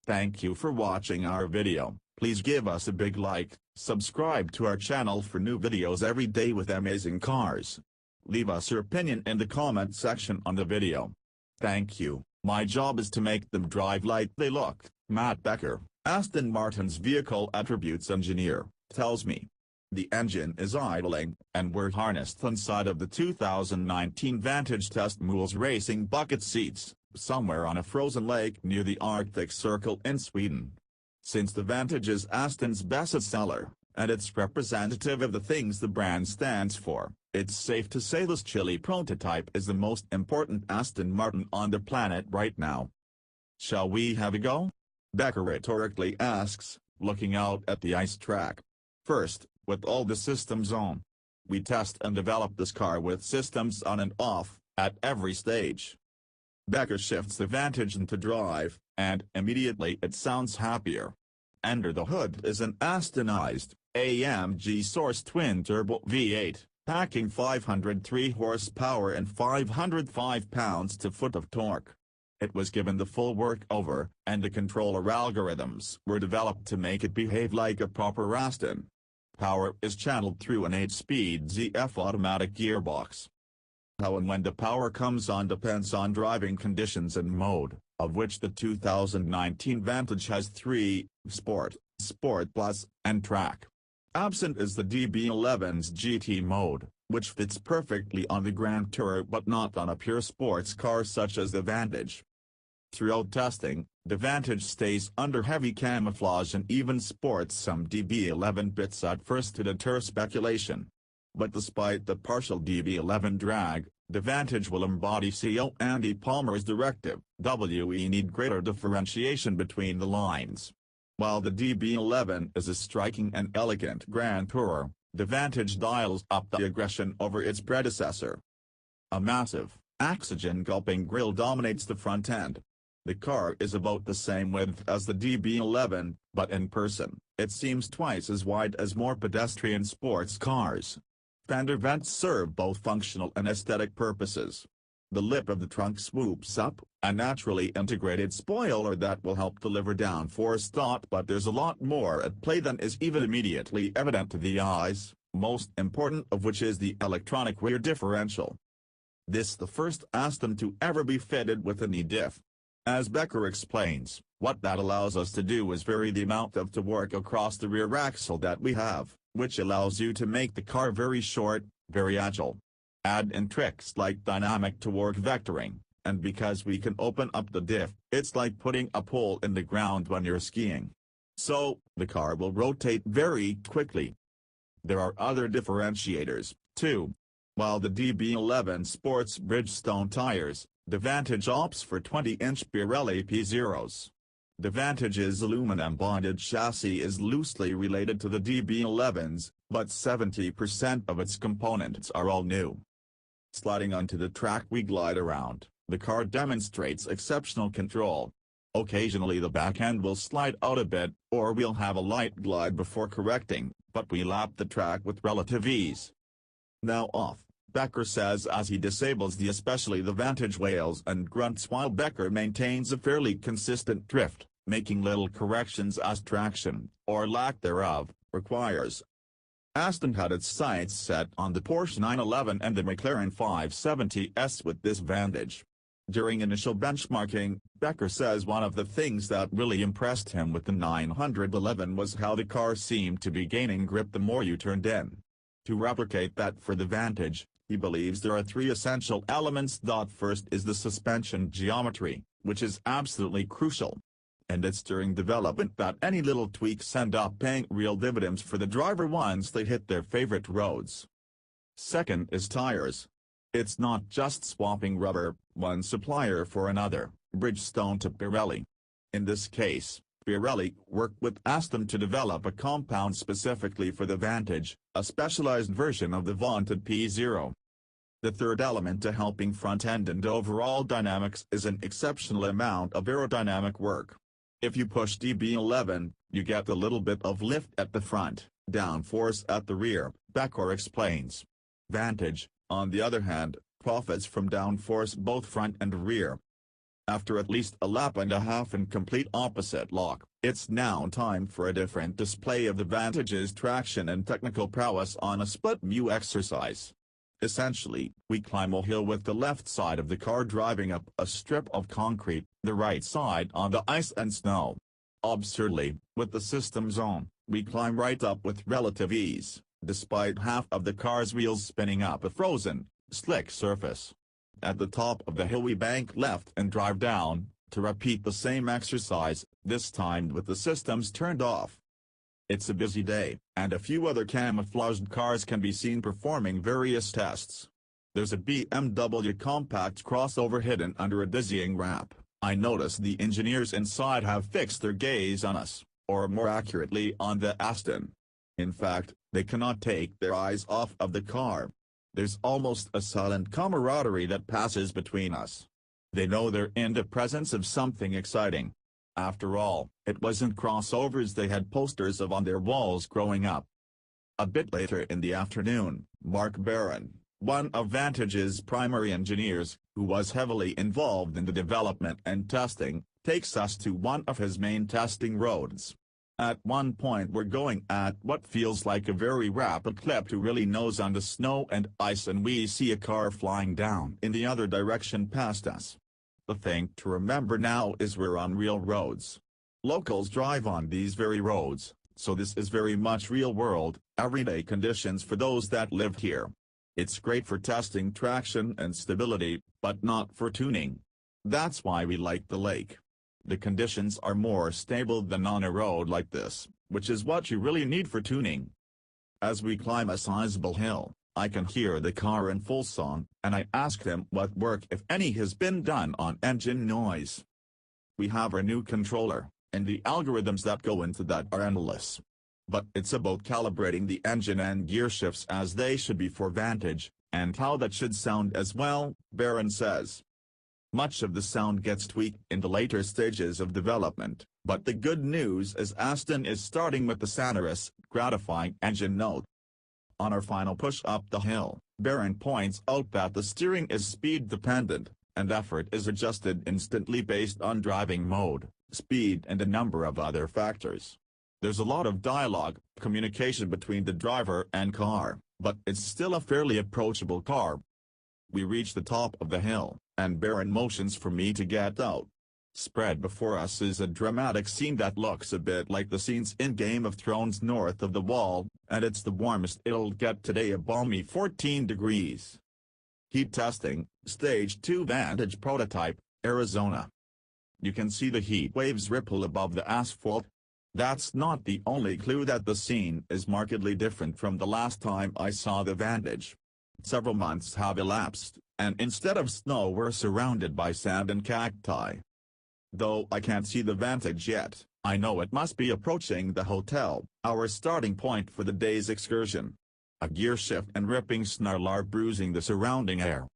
Thank you for watching our video. Please give us a big like, subscribe to our channel for new videos every day with amazing cars. Leave us your opinion in the comment section on the video. Thank you. My job is to make them drive like they look. Matt Becker, Aston Martin's vehicle attributes engineer, tells me. The engine is idling, and we're harnessed inside of the 2019 Vantage test mule's racing bucket seats, somewhere on a frozen lake near the Arctic Circle in Sweden. Since the Vantage is Aston's best seller, and it's representative of the things the brand stands for, it's safe to say this chilly prototype is the most important Aston Martin on the planet right now. Shall we have a go? Becker rhetorically asks, looking out at the ice track. First, with all the systems on. We test and develop this car with systems on and off, at every stage. Becker shifts the Vantage into drive, and immediately it sounds happier. Under the hood is an Aston-ized, AMG-sourced twin-turbo V8, packing 503 horsepower and 505 pounds-to-foot of torque. It was given the full workover, and the controller algorithms were developed to make it behave like a proper Aston. Power is channeled through an 8-speed ZF automatic gearbox. How and when the power comes on depends on driving conditions and mode, of which the 2019 Vantage has 3, Sport, Sport Plus, and Track. Absent is the DB11's GT mode, which fits perfectly on the Grand Tourer but not on a pure sports car such as the Vantage. Throughout testing, the Vantage stays under heavy camouflage and even sports some DB11 bits at first to deter speculation. But despite the partial DB11 drag, the Vantage will embody CEO Andy Palmer's directive, we need greater differentiation between the lines. While the DB11 is a striking and elegant Grand Tourer, the Vantage dials up the aggression over its predecessor. A massive, oxygen-gulping grille dominates the front end. The car is about the same width as the DB11, but in person, it seems twice as wide as more pedestrian sports cars. Fender vents serve both functional and aesthetic purposes. The lip of the trunk swoops up, a naturally integrated spoiler that will help deliver downforce, but there's a lot more at play than is even immediately evident to the eyes, most important of which is the electronic rear differential. This the first Aston to ever be fitted with an e-diff. As Becker explains, what that allows us to do is vary the amount of torque across the rear axle that we have, which allows you to make the car very short, very agile. Add in tricks like dynamic torque vectoring, and because we can open up the diff, it's like putting a pole in the ground when you're skiing. So, the car will rotate very quickly. There are other differentiators, too. While the DB11 sports Bridgestone tires, the Vantage opts for 20-inch Pirelli P0s. The Vantage's aluminum-bonded chassis is loosely related to the DB11's, but 70% of its components are all new. Sliding onto the track we glide around, the car demonstrates exceptional control. Occasionally the back end will slide out a bit, or we'll have a light glide before correcting, but we lap the track with relative ease. Now off, Becker says as he disables especially the Vantage wails and grunts while Becker maintains a fairly consistent drift, making little corrections as traction, or lack thereof, requires. Aston had its sights set on the Porsche 911 and the McLaren 570S with this Vantage. During initial benchmarking, Becker says one of the things that really impressed him with the 911 was how the car seemed to be gaining grip the more you turned in. To replicate that for the Vantage, he believes there are 3 essential elements. First is the suspension geometry, which is absolutely crucial. And it's during development that any little tweaks end up paying real dividends for the driver once they hit their favorite roads. Second is tires. It's not just swapping rubber, one supplier for another, Bridgestone to Pirelli. In this case, Pirelli worked with Aston to develop a compound specifically for the Vantage, a specialized version of the vaunted P0. The third element to helping front-end and overall dynamics is an exceptional amount of aerodynamic work. If you push DB11, you get a little bit of lift at the front, downforce at the rear, Becker explains. Vantage, on the other hand, profits from downforce both front and rear. After at least a lap and a half in complete opposite lock, it's now time for a different display of the Vantage's traction and technical prowess on a split view exercise. Essentially, we climb a hill with the left side of the car driving up a strip of concrete, the right side on the ice and snow. Absurdly, with the system's own, we climb right up with relative ease, despite half of the car's wheels spinning up a frozen, slick surface. At the top of the hill we bank left and drive down, to repeat the same exercise, this time with the systems turned off. It's a busy day, and a few other camouflaged cars can be seen performing various tests. There's a BMW compact crossover hidden under a dizzying wrap. I notice the engineers inside have fixed their gaze on us, or more accurately on the Aston. In fact, they cannot take their eyes off of the car. There's almost a silent camaraderie that passes between us. They know they're in the presence of something exciting. After all, it wasn't crossovers they had posters of on their walls growing up. A bit later in the afternoon, Mark Barron, one of Vantage's primary engineers, who was heavily involved in the development and testing, takes us to one of his main testing roads. At one point we're going at what feels like a very rapid clip to really nose on the snow and ice, and we see a car flying down in the other direction past us. The thing to remember now is we're on real roads. Locals drive on these very roads, so this is very much real-world, everyday conditions for those that live here. It's great for testing traction and stability, but not for tuning. That's why we like the lake. The conditions are more stable than on a road like this, which is what you really need for tuning. As we climb a sizable hill, I can hear the car in full song, and I ask him what work, if any, has been done on engine noise. We have a new controller, and the algorithms that go into that are endless. But it's about calibrating the engine and gear shifts as they should be for Vantage, and how that should sound as well, Barron says. Much of the sound gets tweaked in the later stages of development, but the good news is Aston is starting with the sonorous, gratifying engine note. On our final push up the hill, Barron points out that the steering is speed-dependent, and effort is adjusted instantly based on driving mode, speed and a number of other factors. There's a lot of dialogue, communication between the driver and car, but it's still a fairly approachable car. We reach the top of the hill, and Barron motions for me to get out. Spread before us is a dramatic scene that looks a bit like the scenes in Game of Thrones north of the Wall, and it's the warmest it'll get today, a balmy 14 degrees. Heat testing, Stage 2 Vantage prototype, Arizona. You can see the heat waves ripple above the asphalt. That's not the only clue that the scene is markedly different from the last time I saw the Vantage. Several months have elapsed, and instead of snow we're surrounded by sand and cacti. Though I can't see the Vantage yet, I know it must be approaching the hotel, our starting point for the day's excursion. A gear shift and ripping snarl are bruising the surrounding air.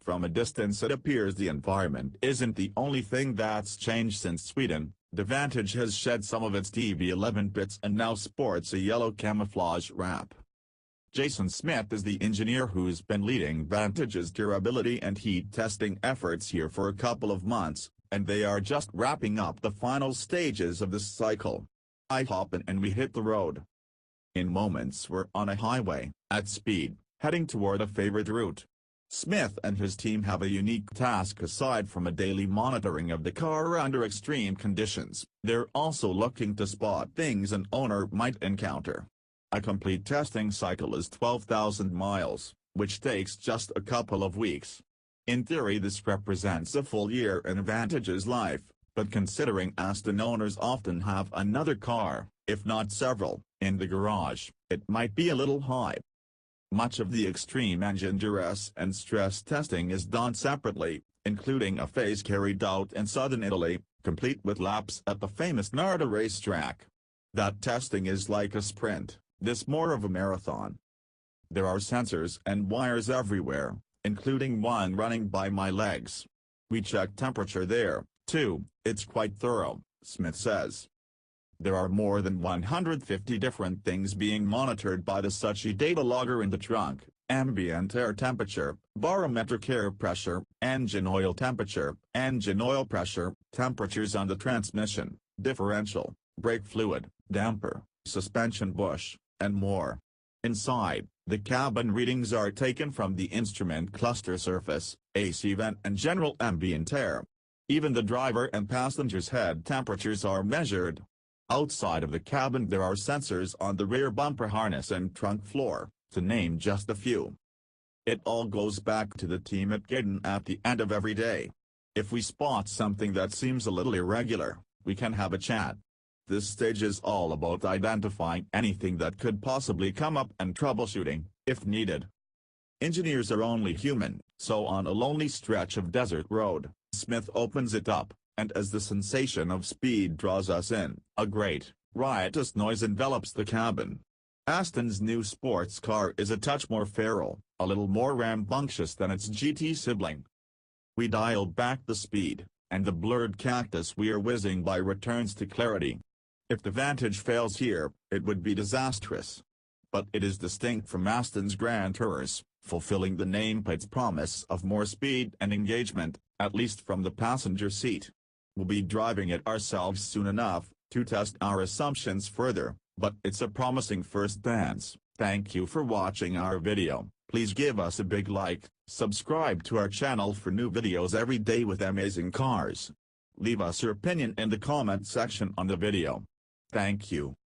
From a distance it appears the environment isn't the only thing that's changed since Sweden. The Vantage has shed some of its DB11 bits and now sports a yellow camouflage wrap. Jason Smith is the engineer who's been leading Vantage's durability and heat testing efforts here for a couple of months, and they are just wrapping up the final stages of this cycle. I hop in and we hit the road. In moments we're on a highway, at speed, heading toward a favorite route. Smith and his team have a unique task. Aside from a daily monitoring of the car under extreme conditions, they're also looking to spot things an owner might encounter. A complete testing cycle is 12,000 miles, which takes just a couple of weeks. In theory this represents a full year in Vantage's life, but considering Aston owners often have another car, if not several, in the garage, it might be a little high. Much of the extreme engine duress and stress testing is done separately, including a phase carried out in southern Italy, complete with laps at the famous Narda racetrack. That testing is like a sprint, this more of a marathon. There are sensors and wires everywhere, including one running by my legs. We check temperature there, too. It's quite thorough, Smith says. There are more than 150 different things being monitored by the Suchi data logger in the trunk, ambient air temperature, barometric air pressure, engine oil temperature, engine oil pressure, temperatures on the transmission, differential, brake fluid, damper, suspension bush, and more. Inside, the cabin readings are taken from the instrument cluster surface, AC vent and general ambient air. Even the driver and passengers' head temperatures are measured. Outside of the cabin there are sensors on the rear bumper harness and trunk floor, to name just a few. It all goes back to the team at Gaydon at the end of every day. If we spot something that seems a little irregular, we can have a chat. This stage is all about identifying anything that could possibly come up and troubleshooting, if needed. Engineers are only human, so on a lonely stretch of desert road, Smith opens it up, and as the sensation of speed draws us in, a great, riotous noise envelops the cabin. Aston's new sports car is a touch more feral, a little more rambunctious than its GT sibling. We dial back the speed, and the blurred cactus we're whizzing by returns to clarity. If the Vantage fails here, it would be disastrous. But it is distinct from Aston's Grand Tours, fulfilling the nameplate's promise of more speed and engagement, at least from the passenger seat. We'll be driving it ourselves soon enough, to test our assumptions further, but it's a promising first dance. Thank you for watching our video. Please give us a big like, subscribe to our channel for new videos every day with amazing cars. Leave us your opinion in the comment section on the video. Thank you.